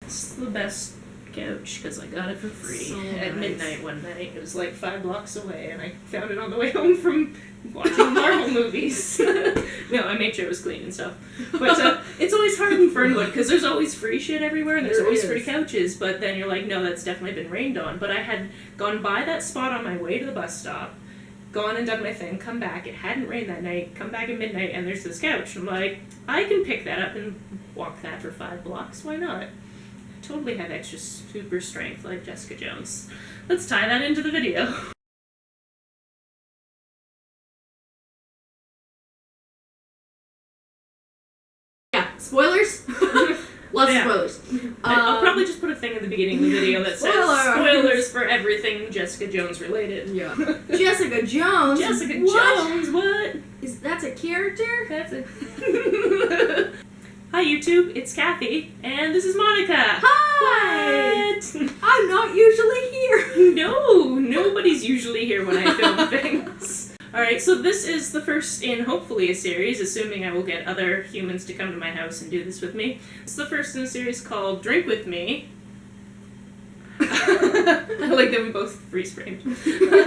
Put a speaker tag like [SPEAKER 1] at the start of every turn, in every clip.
[SPEAKER 1] It's the best couch because I got it for free at midnight one night. It was like 5 blocks away, and I found it on the way home from watching Marvel movies. No, I made sure it was clean and stuff. But it's always hard in Fernwood because there's always free shit everywhere, and there's always free couches. But then you're like, no, that's definitely been rained on. But I had gone by that spot on my way to the bus stop, gone and done my thing, come back. It hadn't rained that night. Come back at midnight, and there's this couch. I'm like, I can pick that up and walk that for 5 blocks. Why not? Totally have extra super strength like Jessica Jones. Let's tie that into the video.
[SPEAKER 2] Yeah, spoilers. Lots of spoilers.
[SPEAKER 1] I'll probably just put a thing at the beginning of the video that says spoilers for everything Jessica Jones related.
[SPEAKER 2] Yeah. Jessica Jones?
[SPEAKER 1] Jessica Jones, what?
[SPEAKER 2] That's a character?
[SPEAKER 1] That's a... Hi YouTube, it's Kathy, and this is Monica.
[SPEAKER 2] Hi!
[SPEAKER 1] What?
[SPEAKER 2] I'm not usually here.
[SPEAKER 1] No, nobody's usually here when I film things. Alright, so this is the first in hopefully a series, assuming I will get other humans to come to my house and do this with me. It's the first in a series called Drink With Me. I like that we both freeze-framed.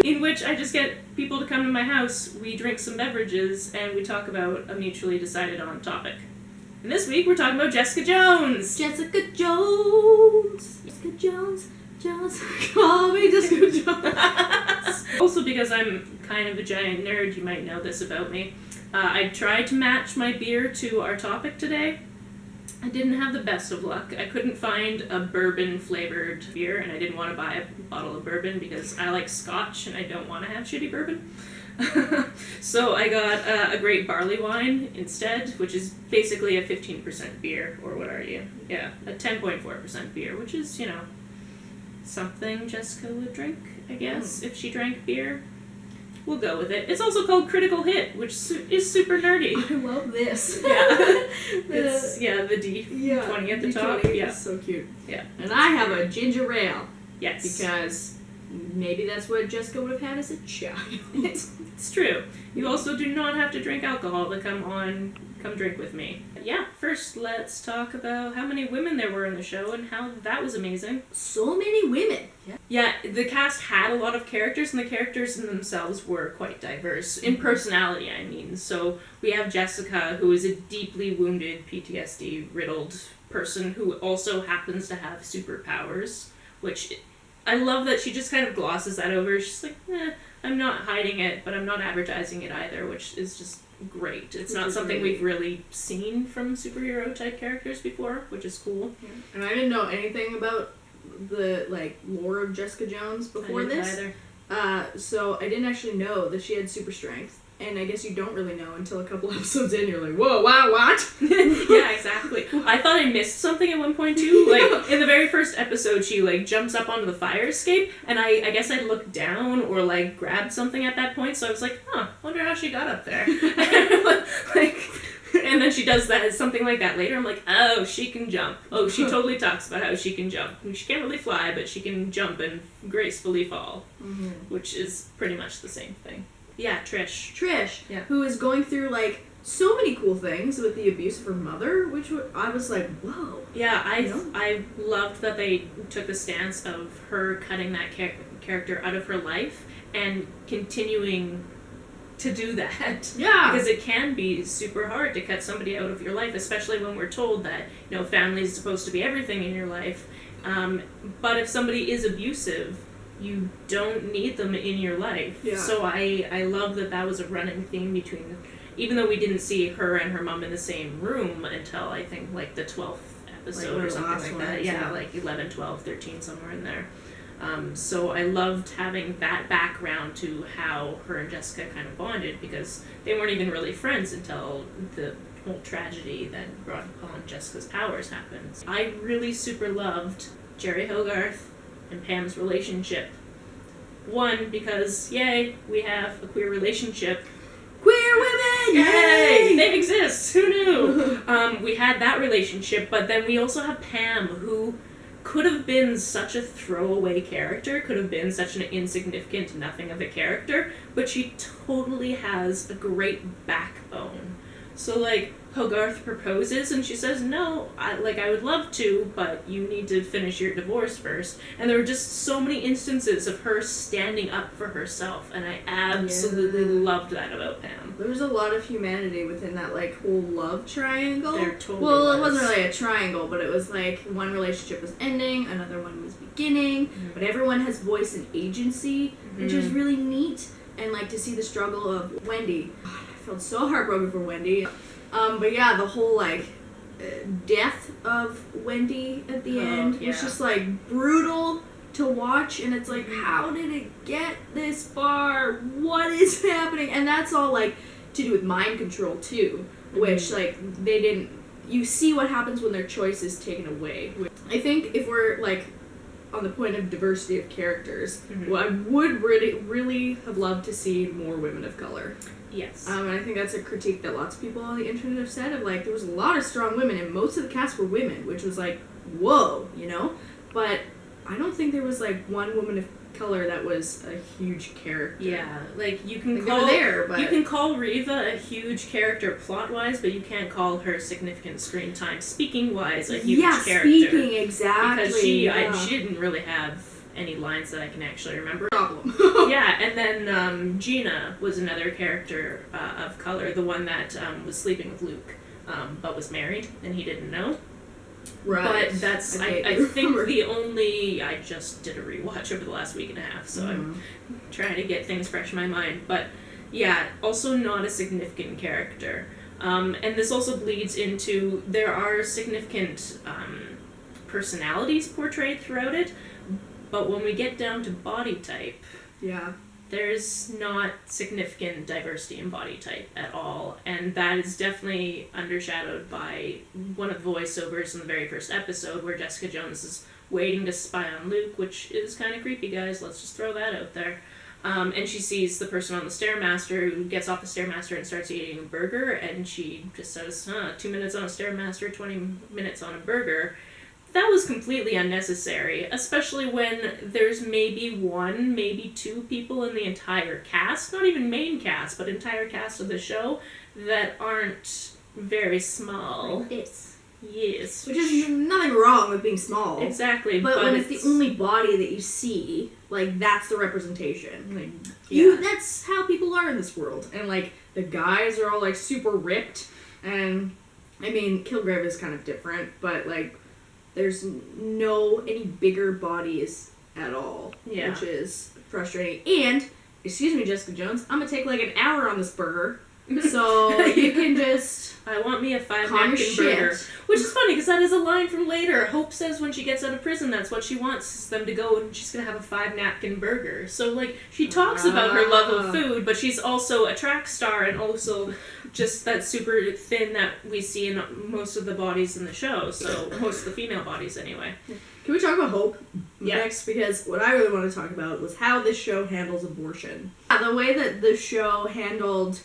[SPEAKER 1] In which I just get people to come to my house, we drink some beverages, and we talk about a mutually decided on topic. And this week we're talking about Jessica Jones!
[SPEAKER 2] Jessica Jones! Jessica Jones! Jones! Call me Jessica Jones!
[SPEAKER 1] Also because I'm kind of a giant nerd, you might know this about me. I tried to match my beer to our topic today. I didn't have the best of luck. I couldn't find a bourbon-flavored beer, and I didn't want to buy a bottle of bourbon because I like scotch and I don't want to have shitty bourbon. So I got a great barley wine instead, which is basically a 15% beer, or what are you? Yeah, a 10.4% beer, which is, you know, something Jessica would drink, I guess, if she drank beer. We'll go with it. It's also called Critical Hit, which is super nerdy.
[SPEAKER 2] I love this.
[SPEAKER 1] Yeah. It's, the D20 at the top.
[SPEAKER 2] D20
[SPEAKER 1] Yeah.
[SPEAKER 2] is so cute.
[SPEAKER 1] Yeah.
[SPEAKER 2] And I have a ginger ale.
[SPEAKER 1] Yes.
[SPEAKER 2] Because maybe that's what Jessica would have had as a child.
[SPEAKER 1] It's true. You also do not have to drink alcohol to come drink with me. Yeah, first let's talk about how many women there were in the show and how that was amazing.
[SPEAKER 2] So many women.
[SPEAKER 1] Yeah, the cast had a lot of characters, and the characters in themselves were quite diverse. In personality, I mean. So we have Jessica, who is a deeply wounded, PTSD-riddled person who also happens to have superpowers, which I love that she just kind of glosses that over. She's like, I'm not hiding it, but I'm not advertising it either, which is just great. It's not something we've really seen from superhero-type characters before, which is cool.
[SPEAKER 2] Yeah. And I didn't know anything about the lore of Jessica Jones before this. So I didn't actually know that she had super strength. And I guess you don't really know until a couple episodes in. You're like, whoa, wow, what?
[SPEAKER 1] Yeah, exactly. I thought I missed something at one point too. Like in the very first episode, she jumps up onto the fire escape, and I guess I looked down or grabbed something at that point. So I was like, wonder how she got up there. And then she does something like that later. I'm like, oh, she can jump. Oh, she totally talks about how she can jump. She can't really fly, but she can jump and gracefully fall, which is pretty much the same thing. Yeah, Trish. Yeah.
[SPEAKER 2] Who is going through so many cool things with the abuse of her mother, which I was like, whoa.
[SPEAKER 1] Yeah, I loved that they took the stance of her cutting that character out of her life and continuing to do that.
[SPEAKER 2] Yeah.
[SPEAKER 1] Because it can be super hard to cut somebody out of your life, especially when we're told that, family is supposed to be everything in your life. But if somebody is abusive, you don't need them in your life.
[SPEAKER 2] Yeah.
[SPEAKER 1] So I love that was a running theme between, even though we didn't see her and her mom in the same room until I think the 12th episode or something like that. Yeah, 11, 12, 13, somewhere in there. So I loved having that background to how her and Jessica kind of bonded, because they weren't even really friends until the whole tragedy that brought upon Jessica's powers happened. I really super loved Jerry Hogarth and Pam's relationship. One, because, yay, we have a queer relationship.
[SPEAKER 2] Queer women!
[SPEAKER 1] Yay! They exist! Who knew? We had that relationship, but then we also have Pam, who could have been such a throwaway character, could have been such an insignificant nothing of a character, but she totally has a great backbone. So, Hogarth proposes, and she says, no, I would love to, but you need to finish your divorce first. And there were just so many instances of her standing up for herself, and I absolutely loved that about Pam.
[SPEAKER 2] There was a lot of humanity within that, like, whole love triangle.
[SPEAKER 1] There totally
[SPEAKER 2] Well, it
[SPEAKER 1] was.
[SPEAKER 2] wasn't really a triangle, but it was like one relationship was ending, another one was beginning, but everyone has voice and agency, which is really neat. And, like, to see the struggle of Wendy. I felt so heartbroken for Wendy. But yeah, the whole, like, death of Wendy at the end was just, like, brutal to watch. And it's like, how did it get this far? What is happening? And that's all, like, to do with mind control, too. Which, like, they didn't... You see what happens when their choice is taken away. I think if we're, like, on the point of diversity of characters, well, I would really have loved to see more women of color.
[SPEAKER 1] Yes.
[SPEAKER 2] And I think that's a critique that lots of people on the internet have said of, like, there was a lot of strong women, and most of the cast were women, which was like, whoa, you know? But I don't think there was, like, one woman of color that was a huge character.
[SPEAKER 1] Yeah, like, you can
[SPEAKER 2] you
[SPEAKER 1] can call Reva a huge character plot-wise, but you can't call her significant screen time speaking-wise a huge character.
[SPEAKER 2] Yeah, speaking, exactly.
[SPEAKER 1] Because she didn't really have any lines that I can actually remember.
[SPEAKER 2] Problem.
[SPEAKER 1] Yeah, and then Gina was another character of color, the one that was sleeping with Luke, but was married, and he didn't know.
[SPEAKER 2] Right.
[SPEAKER 1] But that's, I think, the only... I just did a rewatch over the last week and a half, so I'm trying to get things fresh in my mind. But, yeah, also not a significant character. And this also bleeds into... There are significant personalities portrayed throughout it, but when we get down to body type...
[SPEAKER 2] Yeah.
[SPEAKER 1] There's not significant diversity in body type at all, and that is definitely undershadowed by one of the voiceovers in the very first episode where Jessica Jones is waiting to spy on Luke, which is kind of creepy, guys. Let's just throw that out there. And she sees the person on the Stairmaster who gets off the Stairmaster and starts eating a burger, and she just says, 2 minutes on a Stairmaster, 20 minutes on a burger. That was completely unnecessary, especially when there's maybe one, maybe two people in the entire cast, not even main cast, but entire cast of the show, that aren't very small.
[SPEAKER 2] Like this.
[SPEAKER 1] Yes.
[SPEAKER 2] Which is nothing wrong with being small.
[SPEAKER 1] Exactly.
[SPEAKER 2] But when it's the only body that you see, like, that's the representation. Like, that's how people are in this world. And, like, the guys are all, like, super ripped. And, I mean, Kilgrave is kind of different, but, like... There's any bigger bodies at all, which is frustrating. And, excuse me, Jessica Jones, I'm gonna take like an hour on this burger, so you can just...
[SPEAKER 1] I want me a 5-napkin burger. Which is funny, because that is a line from later. Hope says when she gets out of prison, that's what she wants them to go, and she's gonna have a 5-napkin burger. So, like, she talks about her love of food, but she's also a track star, and also just that super thin that we see in most of the bodies in the show. So, most of the female bodies, anyway.
[SPEAKER 2] Can we talk about Hope next? Because what I really want to talk about was how this show handles abortion. The way that the show handled...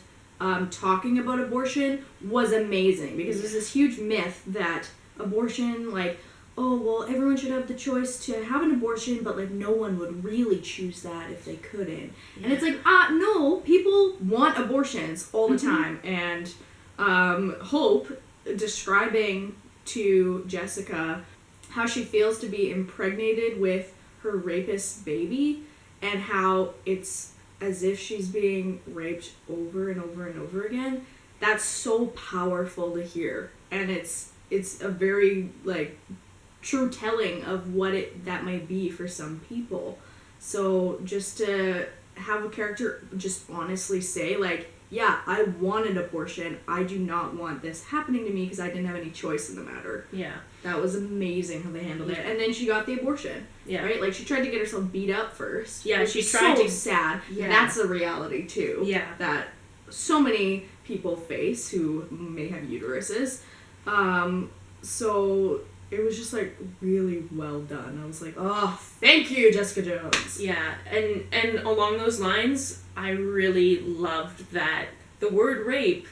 [SPEAKER 2] talking about abortion was amazing, because there's this huge myth that abortion, like, oh, well, everyone should have the choice to have an abortion, but, like, no one would really choose that if they couldn't. And it's like, no, people want abortions all the time. And Hope describing to Jessica how she feels to be impregnated with her rapist baby, and how it's as if she's being raped over and over and over again. That's so powerful to hear, and it's a very, like, true telling of what that might be for some people. So just to have a character just honestly say, like, yeah, I want an abortion, I do not want this happening to me because I didn't have any choice in the matter.
[SPEAKER 1] Yeah.
[SPEAKER 2] That was amazing how they handled it. And then she got the abortion.
[SPEAKER 1] Yeah.
[SPEAKER 2] Right? Like, she tried to get herself beat up first.
[SPEAKER 1] Yeah, she tried to...
[SPEAKER 2] sad.
[SPEAKER 1] Yeah.
[SPEAKER 2] That's a reality, too.
[SPEAKER 1] Yeah.
[SPEAKER 2] That so many people face who may have uteruses. So it was just, like, really well done. I was like, oh, thank you, Jessica Jones.
[SPEAKER 1] Yeah, and along those lines, I really loved that the word rape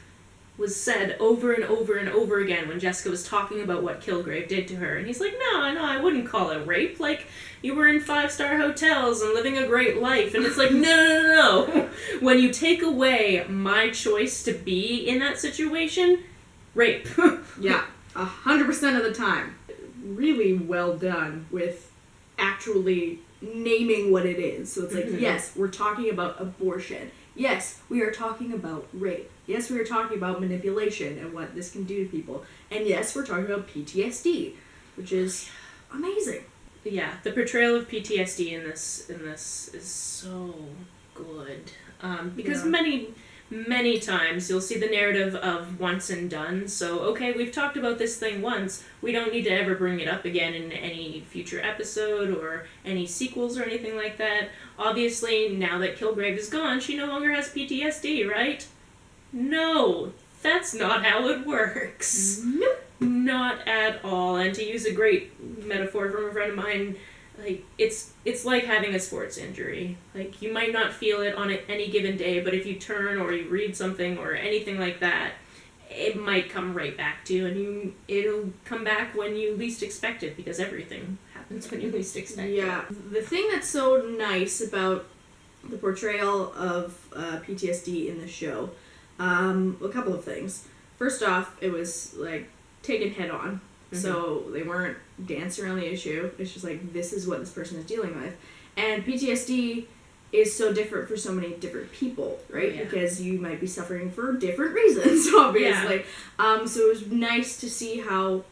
[SPEAKER 1] was said over and over and over again when Jessica was talking about what Kilgrave did to her. And he's like, no, I wouldn't call it rape. Like, you were in 5-star hotels and living a great life. And it's like, no. When you take away my choice to be in that situation, rape.
[SPEAKER 2] Yeah, 100% of the time. Really well done with actually naming what it is. So it's like, yes, we're talking about abortion. Yes, we are talking about rape. Yes, we are talking about manipulation and what this can do to people. And yes, we're talking about PTSD, which is amazing.
[SPEAKER 1] Yeah, the portrayal of PTSD in this is so good. Because many times you'll see the narrative of once and done. So, okay, we've talked about this thing once. We don't need to ever bring it up again in any future episode or any sequels or anything like that. Obviously, now that Kilgrave is gone, she no longer has PTSD, right? No, that's not how it works.
[SPEAKER 2] Nope.
[SPEAKER 1] Not at all. And to use a great metaphor from a friend of mine, like, it's like having a sports injury. Like, you might not feel it on any given day, but if you turn or you read something or anything like that, it might come right back to you, and it'll come back when you least expect it, because everything happens when you least expect it.
[SPEAKER 2] Yeah. The thing that's so nice about the portrayal of PTSD in the show, a couple of things. First off, it was, like, taken head on. So they weren't dancing around the issue. It's just like, this is what this person is dealing with. And PTSD is so different for so many different people, right?
[SPEAKER 1] Yeah.
[SPEAKER 2] Because you might be suffering for different reasons, obviously. Yeah. So it was nice to see how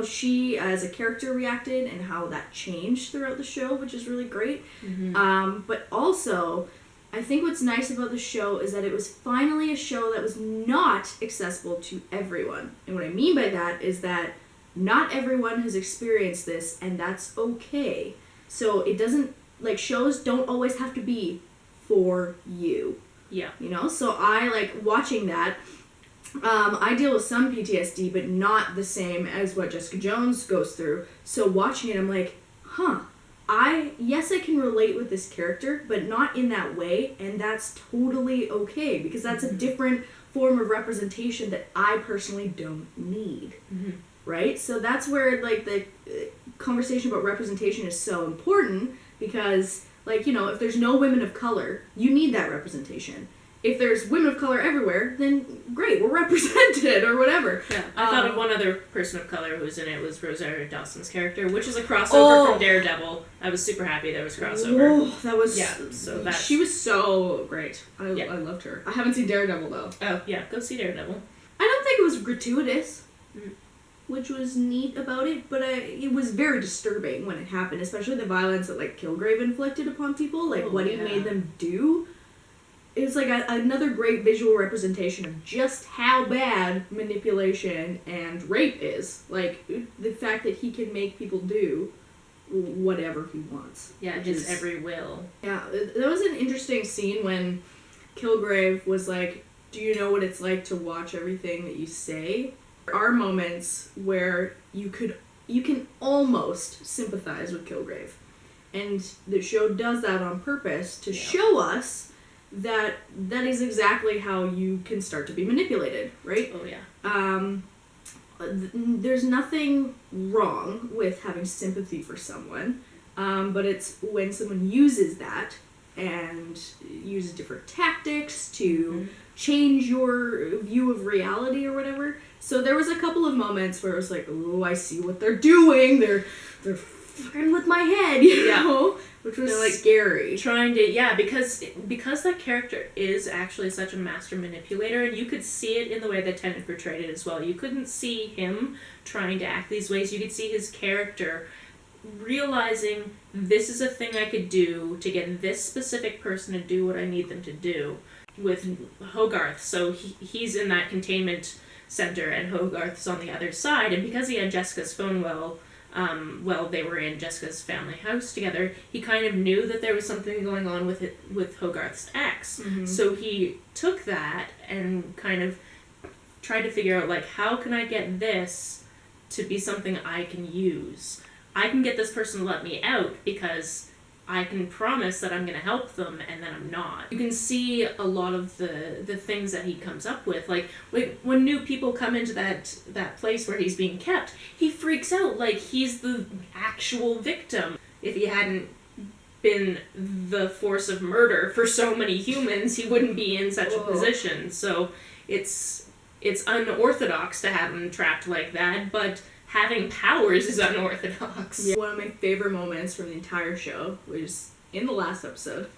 [SPEAKER 2] she as a character reacted and how that changed throughout the show, which is really great. But also, I think what's nice about the show is that it was finally a show that was not accessible to everyone. And what I mean by that is that not everyone has experienced this, and that's okay. So it doesn't, like, shows don't always have to be for you.
[SPEAKER 1] Yeah.
[SPEAKER 2] You know? So I like watching that. I deal with some PTSD, but not the same as what Jessica Jones goes through. So watching it, I'm like, I can relate with this character, but not in that way, and that's totally okay, because that's a different form of representation that I personally don't need, right? So that's where, like, the conversation about representation is so important, because, like, you know, if there's no women of color, you need that representation. If there's women of color everywhere, then great, we're represented, or whatever.
[SPEAKER 1] Yeah, I thought of one other person of color who was in it, was Rosario Dawson's character, which is a crossover from Daredevil. I was super happy there was crossover.
[SPEAKER 2] Oh, that was...
[SPEAKER 1] Yeah, so that...
[SPEAKER 2] She was so great. I loved her. I haven't seen Daredevil, though.
[SPEAKER 1] Oh, yeah, go see Daredevil.
[SPEAKER 2] I don't think it was gratuitous, which was neat about it, but it was very disturbing when it happened, especially the violence that, like, Kilgrave inflicted upon people, like, what he made them do. It's like another great visual representation of just how bad manipulation and rape is. Like, the fact that he can make people do whatever he wants.
[SPEAKER 1] Yeah, his every will.
[SPEAKER 2] Yeah, that was an interesting scene when Kilgrave was like, do you know what it's like to watch everything that you say? There are moments where you can almost sympathize with Kilgrave. And the show does that on purpose to show us that is exactly how you can start to be manipulated, right?
[SPEAKER 1] Oh, yeah.
[SPEAKER 2] There's nothing wrong with having sympathy for someone, but it's when someone uses that and uses different tactics to change your view of reality or whatever. So there was a couple of moments where it was like, oh, I see what they're doing. They're fucking with my head, you know? Which was like scary.
[SPEAKER 1] Trying to, because that character is actually such a master manipulator, and you could see it in the way that Tennant portrayed it as well. You couldn't see him trying to act these ways. You could see his character realizing, this is a thing I could do to get this specific person to do what I need them to do. With Hogarth, so he's in that containment center, and Hogarth's on the other side, and because he had Jessica's phone while they were in Jessica's family house together, he kind of knew that there was something going on with Hogarth's ex. So he took that and kind of tried to figure out, like, how can I get this to be something I can use? I can get this person to let me out because I can promise that I'm going to help them, and then I'm not. You can see a lot of the things that he comes up with. Like when new people come into that place where he's being kept, he freaks out like he's the actual victim. If he hadn't been the force of murder for so many humans, he wouldn't be in such a position. So it's it's unorthodox to have him trapped like that, but having powers is unorthodox.
[SPEAKER 2] Yeah. One of my favorite moments from the entire show was in the last episode,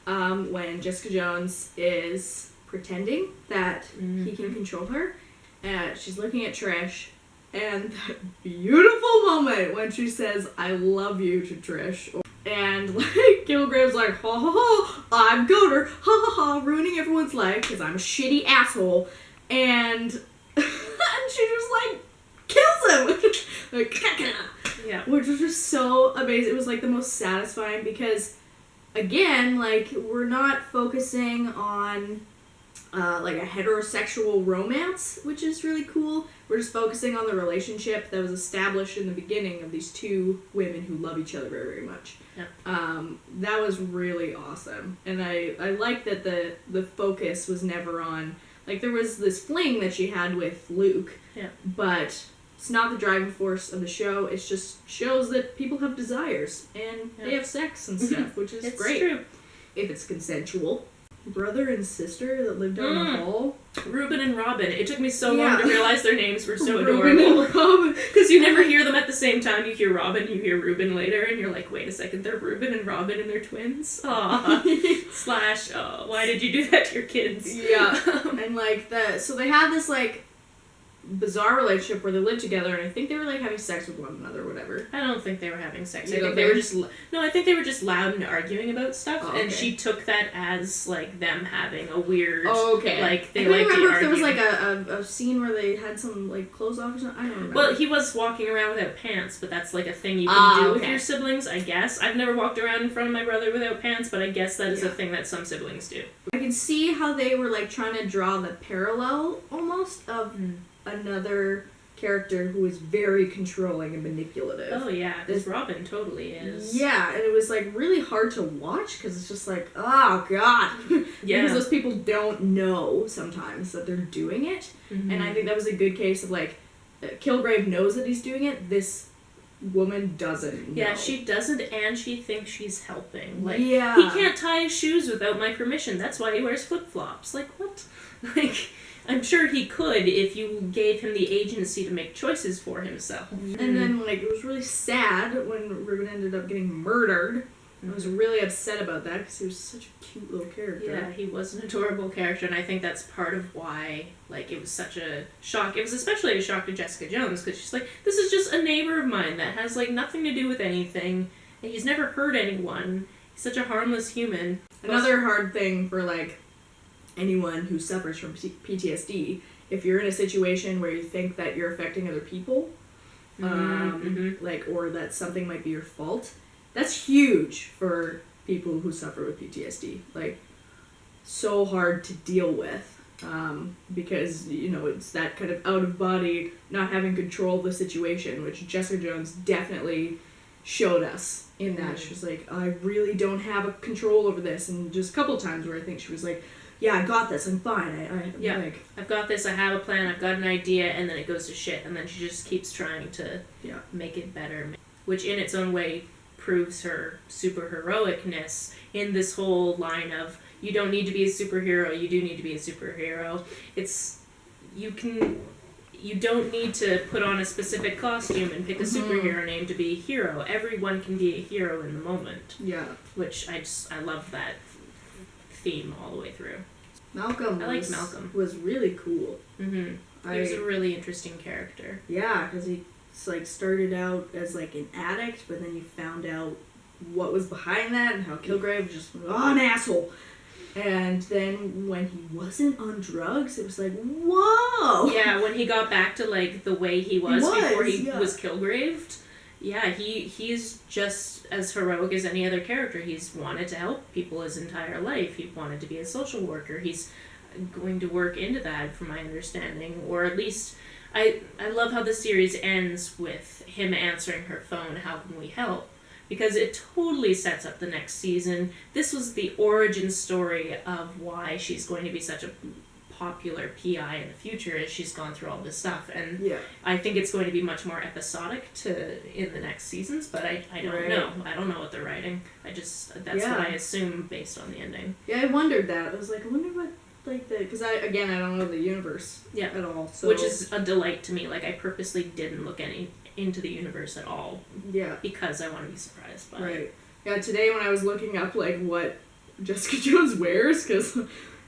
[SPEAKER 2] when Jessica Jones is pretending that he can control her, and she's looking at Trish, and that beautiful moment when she says, "I love you" to Trish. And, like, Kilgrave's like, ha ha ha, I'm Goater, ha ha ha, ruining everyone's life because I'm a shitty asshole. And she just, like, kills him. Like,
[SPEAKER 1] yeah.
[SPEAKER 2] Which was just so amazing. It was, like, the most satisfying because, again, like, we're not focusing on, like, a heterosexual romance, which is really cool. We're just focusing on the relationship that was established in the beginning of these two women who love each other very, very much.
[SPEAKER 1] Yeah.
[SPEAKER 2] That was really awesome. And I like that the focus was never on, like, there was this fling that she had with Luke, but it's not the driving force of the show. It just shows that people have desires and they have sex and stuff, which is great.
[SPEAKER 1] True.
[SPEAKER 2] If it's consensual. Brother and sister that lived down the hall.
[SPEAKER 1] Reuben and Robin. It took me so long to realize their names were so
[SPEAKER 2] Reuben
[SPEAKER 1] adorable.
[SPEAKER 2] and Robin.
[SPEAKER 1] Because you never hear them at the same time. You hear Robin, you hear Reuben later, and you're like, wait a second, they're Reuben and Robin and they're twins? Aww. / oh, why did you do that to your kids?
[SPEAKER 2] Yeah. And like so they had this like bizarre relationship where they lived together, and I think they were like having sex with one another or whatever.
[SPEAKER 1] I don't think they were having sex.
[SPEAKER 2] I
[SPEAKER 1] think they were just I think they were just loud and arguing about stuff, and she took that as like them having a weird like they like to argue. I remember if there was like
[SPEAKER 2] a scene where they had some like clothes off or something. I don't remember.
[SPEAKER 1] Well, he was walking around without pants, but that's like a thing you can do with your siblings, I guess. I've never walked around in front of my brother without pants, but I guess that is a thing that some siblings do.
[SPEAKER 2] I can see how they were like trying to draw the parallel almost of another character who is very controlling and manipulative.
[SPEAKER 1] Oh yeah, because Robin totally is.
[SPEAKER 2] Yeah, and it was like really hard to watch because it's just like, oh god.
[SPEAKER 1] Yeah.
[SPEAKER 2] Because those people don't know sometimes that they're doing it. And I think that was a good case of like, Kilgrave knows that he's doing it, this woman doesn't know.
[SPEAKER 1] Yeah, she doesn't, and she thinks she's helping. Like,
[SPEAKER 2] he
[SPEAKER 1] can't tie his shoes without my permission, that's why he wears flip-flops. Like, what? Like, I'm sure he could if you gave him the agency to make choices for himself.
[SPEAKER 2] And then, like, it was really sad when Reuben ended up getting murdered. I was really upset about that because he was such a cute little character.
[SPEAKER 1] Yeah, he was an adorable character, and I think that's part of why, like, it was such a shock. It was especially a shock to Jessica Jones because she's like, this is just a neighbor of mine that has, like, nothing to do with anything, and he's never hurt anyone. He's such a harmless human.
[SPEAKER 2] Another hard thing for, like, anyone who suffers from PTSD, if you're in a situation where you think that you're affecting other people, like, or that something might be your fault, that's huge for people who suffer with PTSD. Like, so hard to deal with, because, you know, it's that kind of out-of-body, not having control of the situation, which Jessica Jones definitely showed us in that. She was like, I really don't have a control over this, and just a couple times where I think she was like, yeah, I got this, I'm fine.
[SPEAKER 1] I've got this, I have a plan, I've got an idea, and then it goes to shit, and then she just keeps trying to make it better, which in its own way proves her super heroicness in this whole line of, you don't need to be a superhero, you do need to be a superhero. It's, you don't need to put on a specific costume and pick a superhero name to be a hero. Everyone can be a hero in the moment.
[SPEAKER 2] Yeah.
[SPEAKER 1] Which I love that theme all the way through.
[SPEAKER 2] Malcolm was really cool.
[SPEAKER 1] He was a really interesting character.
[SPEAKER 2] Yeah, because he like started out as like an addict, but then you found out what was behind that and how Kilgrave was just an asshole. And then when he wasn't on drugs, it was like, whoa!
[SPEAKER 1] Yeah, when he got back to like the way he was before he was Kilgraved. Yeah, he's just as heroic as any other character. He's wanted to help people his entire life. He wanted to be a social worker. He's going to work into that, from my understanding. Or at least, I love how the series ends with him answering her phone, how can we help? Because it totally sets up the next season. This was the origin story of why she's going to be such a popular PI in the future as she's gone through all this stuff, and I think it's going to be much more episodic in the next seasons, but I don't know. I don't know what they're writing. That's what I assume based on the ending.
[SPEAKER 2] Yeah, I wondered that. I was like, I wonder what like because I don't know the universe at all. So.
[SPEAKER 1] Which is a delight to me. Like, I purposely didn't look into the universe at all.
[SPEAKER 2] Yeah.
[SPEAKER 1] Because I want to be surprised by it.
[SPEAKER 2] Yeah, today when I was looking up, like, what Jessica Jones wears, because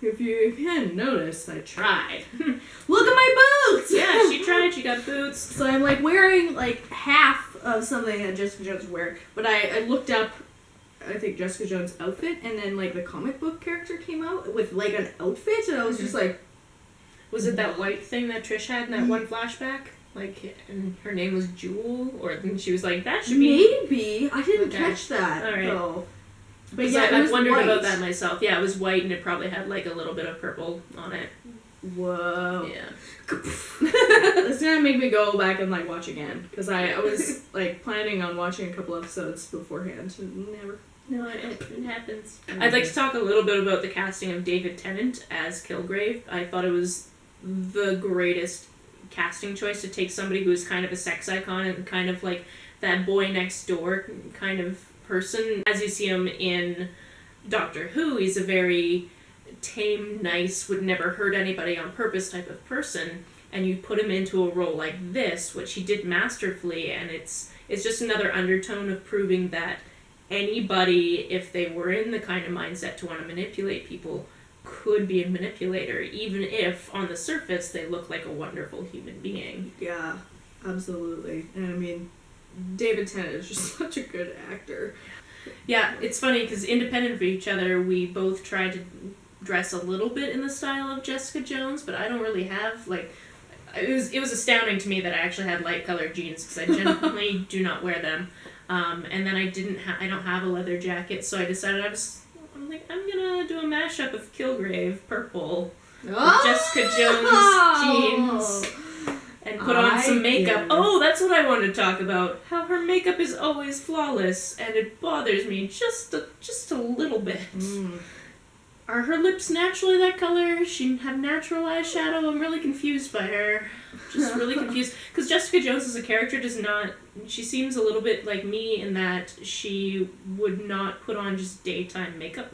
[SPEAKER 2] if you hadn't noticed, I tried. Look at my boots!
[SPEAKER 1] Yeah, she tried. She got boots.
[SPEAKER 2] So I'm, like, wearing, like, half of something that Jessica Jones would wear. But I looked up, I think, Jessica Jones' outfit, and then, like, the comic book character came out with, like, an outfit, and I was just like...
[SPEAKER 1] Was it that white thing that Trish had in that one flashback? Like, and her name was Jewel? Or she was like, that should be...
[SPEAKER 2] Maybe. I didn't catch that,
[SPEAKER 1] all right.
[SPEAKER 2] though.
[SPEAKER 1] But yeah, I've wondered about that myself. Yeah, it was white, and it probably had, like, a little bit of purple on it.
[SPEAKER 2] Whoa.
[SPEAKER 1] Yeah.
[SPEAKER 2] It's gonna make me go back and, like, watch again. Because I was, like, planning on watching a couple episodes beforehand. Never.
[SPEAKER 1] No, it happens. I'd like to talk a little bit about the casting of David Tennant as Kilgrave. I thought it was the greatest casting choice to take somebody who's kind of a sex icon and kind of like that boy next door kind of person. As you see him in Doctor Who, he's a very tame, nice, would never hurt anybody on purpose type of person, and you put him into a role like this, which he did masterfully, and it's just another undertone of proving that anybody, if they were in the kind of mindset to want to manipulate people, could be a manipulator, even if on the surface they look like a wonderful human being.
[SPEAKER 2] Yeah, absolutely. And I mean, David Tennant is just such a good actor.
[SPEAKER 1] Yeah, it's funny because independent of each other, we both tried to dress a little bit in the style of Jessica Jones, but I don't really have, like, it was astounding to me that I actually had light colored jeans because I generally do not wear them. And then I don't have a leather jacket, so I decided I'm like, I'm gonna do a mashup of Kilgrave purple with Jessica Jones jeans and put on some makeup. Oh, that's what I wanted to talk about. How her makeup is always flawless, and it bothers me just a little bit. Are her lips naturally that color? She have natural eyeshadow? I'm really confused by her. Just really confused. Because Jessica Jones as a character does not... She seems a little bit like me in that she would not put on just daytime makeup.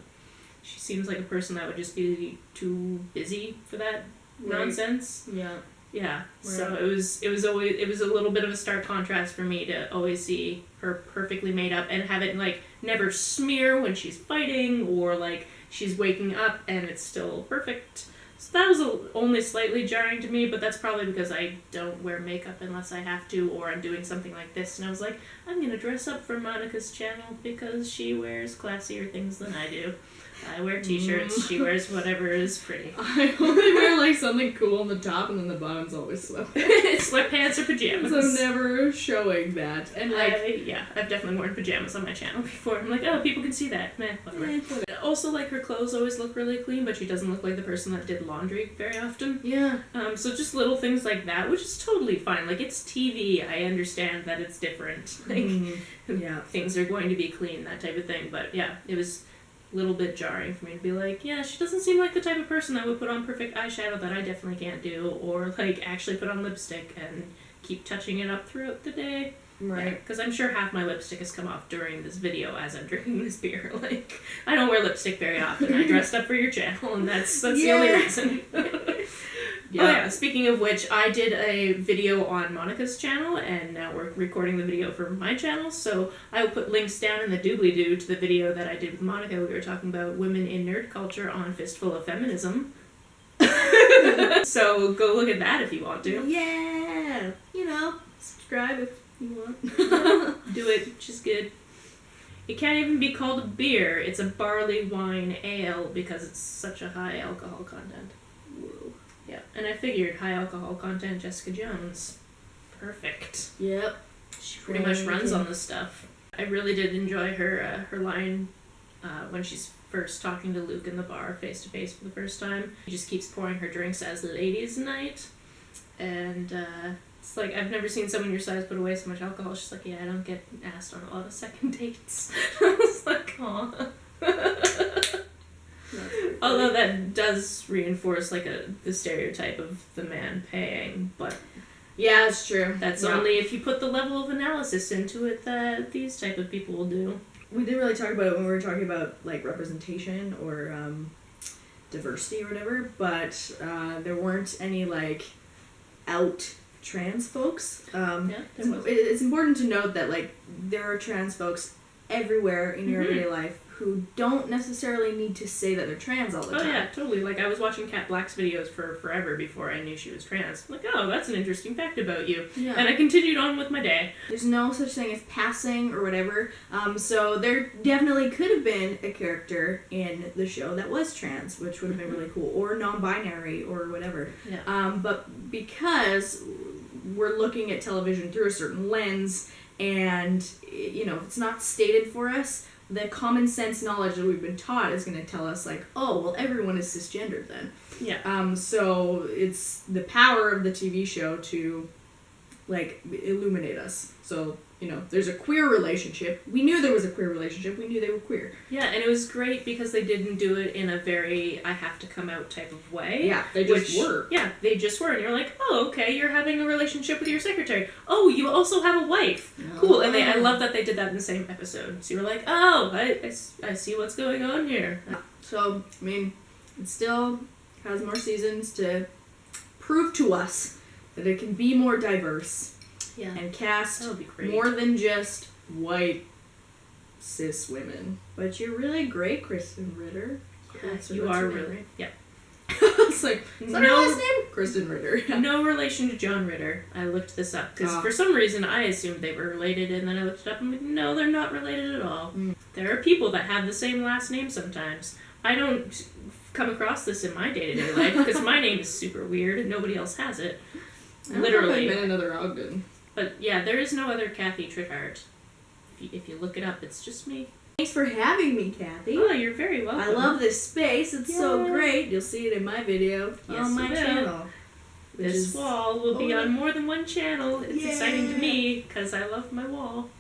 [SPEAKER 1] She seems like a person that would just be too busy for that nonsense.
[SPEAKER 2] Yeah.
[SPEAKER 1] Yeah. Right. So it was a little bit of a stark contrast for me to always see her perfectly made up and have it like never smear when she's fighting or like she's waking up and it's still perfect. So that was only slightly jarring to me, but that's probably because I don't wear makeup unless I have to or I'm doing something like this. And I was like, I'm going to dress up for Monica's channel because she wears classier things than I do. I wear t-shirts, she wears whatever is pretty.
[SPEAKER 2] I only wear like something cool on the top and then the bottom's always
[SPEAKER 1] sweatpants or pajamas.
[SPEAKER 2] So I'm never showing that. And like
[SPEAKER 1] I've definitely worn pajamas on my channel before. I'm like, oh, people can see that. Meh, whatever. Also, like, her clothes always look really clean, but she doesn't look like the person that did laundry very often.
[SPEAKER 2] Yeah.
[SPEAKER 1] So just little things like that, which is totally fine. Like, it's TV. I understand that it's different. Like, things are going to be clean, that type of thing. But yeah, it was a little bit jarring for me to be like, yeah, she doesn't seem like the type of person that would put on perfect eyeshadow that I definitely can't do, or like actually put on lipstick and keep touching it up throughout the day. Right. Because I'm sure half my lipstick has come off during this video as I'm drinking this beer. Like, I don't wear lipstick very often. I dressed up for your channel, and that's the only reason. Yeah. Oh yeah, speaking of which, I did a video on Monica's channel, and now we're recording the video for my channel, so I will put links down in the doobly-doo to the video that I did with Monica. We were talking about women in nerd culture on Fistful of Feminism. So go look at that if you want to.
[SPEAKER 2] Yeah! Subscribe if you want.
[SPEAKER 1] Do it, she's good. It can't even be called a beer, it's a barley wine ale because it's such a high alcohol content.
[SPEAKER 2] Whoa.
[SPEAKER 1] Yeah, and I figured high alcohol content, Jessica Jones. Perfect.
[SPEAKER 2] Yep.
[SPEAKER 1] She pretty much runs on this stuff. I really did enjoy her line when she's first talking to Luke in the bar face to face for the first time. She just keeps pouring her drinks as ladies' night. And it's like, I've never seen someone your size put away so much alcohol. She's like, yeah, I don't get asked on a lot of second dates. I was like, aw. Although that does reinforce like the stereotype of the man paying, but
[SPEAKER 2] yeah, it's true.
[SPEAKER 1] That's only if you put the level of analysis into it that these type of people will do.
[SPEAKER 2] We didn't really talk about it when we were talking about like representation or diversity or whatever, but there weren't any like out trans folks. It's important to note that like there are trans folks everywhere in your everyday life who don't necessarily need to say that they're trans all the time.
[SPEAKER 1] Oh yeah, totally. Like I was watching Kat Black's videos for forever before I knew she was trans. I'm like, oh, that's an interesting fact about you. Yeah. And I continued on with my day.
[SPEAKER 2] There's no such thing as passing or whatever. So there definitely could have been a character in the show that was trans, which would have been really cool, or non-binary or whatever.
[SPEAKER 1] Yeah.
[SPEAKER 2] But because we're looking at television through a certain lens, and it's not stated for us, the common sense knowledge that we've been taught is going to tell us like, oh, well, everyone is cisgendered then.
[SPEAKER 1] Yeah.
[SPEAKER 2] So it's the power of the TV show to like illuminate us. So there's a queer relationship. We knew there was a queer relationship. We knew they were queer.
[SPEAKER 1] Yeah, and it was great because they didn't do it in a very I have to come out type of way.
[SPEAKER 2] Yeah, they just were.
[SPEAKER 1] Yeah, they just were. And you're like, oh, okay, you're having a relationship with your secretary. Oh, you also have a wife. Oh. Cool. And I love that they did that in the same episode. So you're like, oh, I see what's going on here.
[SPEAKER 2] So, I mean, it still has more seasons to prove to us that it can be more diverse.
[SPEAKER 1] Yeah.
[SPEAKER 2] And cast more than just white cis women. But you're really great, Kristen Ritter.
[SPEAKER 1] You are really. Yeah.
[SPEAKER 2] It's like, is that her last name? Kristen Ritter.
[SPEAKER 1] No relation to John Ritter. I looked this up because for some reason I assumed they were related, and then I looked it up and I'm like, no, they're not related at all. There are people that have the same last name sometimes. I don't come across this in my day-to-day life because my name is super weird and nobody else has it. Literally.
[SPEAKER 2] I've been another Ogden.
[SPEAKER 1] But yeah, there is no other Kathy Trithardt. If you look it up, it's just me.
[SPEAKER 2] Thanks for having me, Kathy.
[SPEAKER 1] Oh, you're very welcome.
[SPEAKER 2] I love this space. It's so great. You'll see it in my video on my channel.
[SPEAKER 1] This wall will be on more than one channel. It's exciting to me because I love my wall.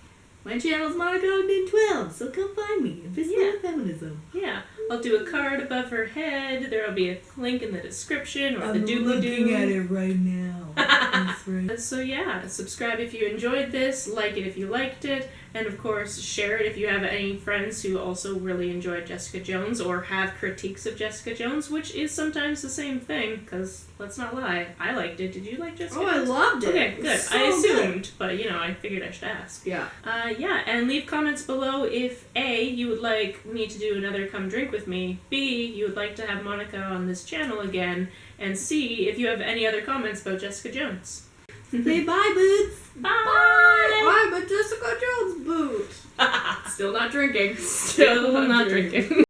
[SPEAKER 2] My channel's Monica Ogden 12, so come find me and visit feminism.
[SPEAKER 1] Yeah. I'll do a card above her head. There'll be a link in the description or the doobly-doo.
[SPEAKER 2] I'm looking at it right now. That's right.
[SPEAKER 1] So yeah, subscribe if you enjoyed this, like it if you liked it, and of course share it if you have any friends who also really enjoyed Jessica Jones or have critiques of Jessica Jones, which is sometimes the same thing, because let's not lie, I liked it. Did you like Jessica Jones?
[SPEAKER 2] I loved it.
[SPEAKER 1] Okay, good.
[SPEAKER 2] So
[SPEAKER 1] I assumed,
[SPEAKER 2] good.
[SPEAKER 1] But I figured I should ask.
[SPEAKER 2] Yeah.
[SPEAKER 1] Yeah, and leave comments below if A, you would like me to do another Come Drink With Me, B, you would like to have Monica on this channel again, and C, if you have any other comments about Jessica Jones.
[SPEAKER 2] Say bye, boots.
[SPEAKER 1] Bye.
[SPEAKER 2] Bye, but Jessica Jones boots.
[SPEAKER 1] Still not drinking. Still not drinking.